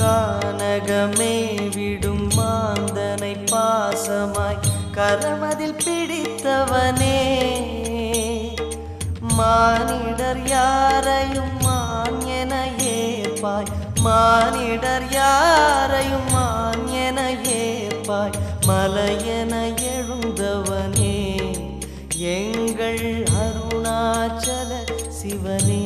கானகமே விடும் மாந்தனை பாசமாய் கரமதில் பிடித்தவனே மானிடர் யாரையும் மான் என ஏற்பாய் மானிடர் யாரையும் மான் என ஏற்பாய் மலையென எழுந்தவனே எங்கள் அருணாச்சல சிவனே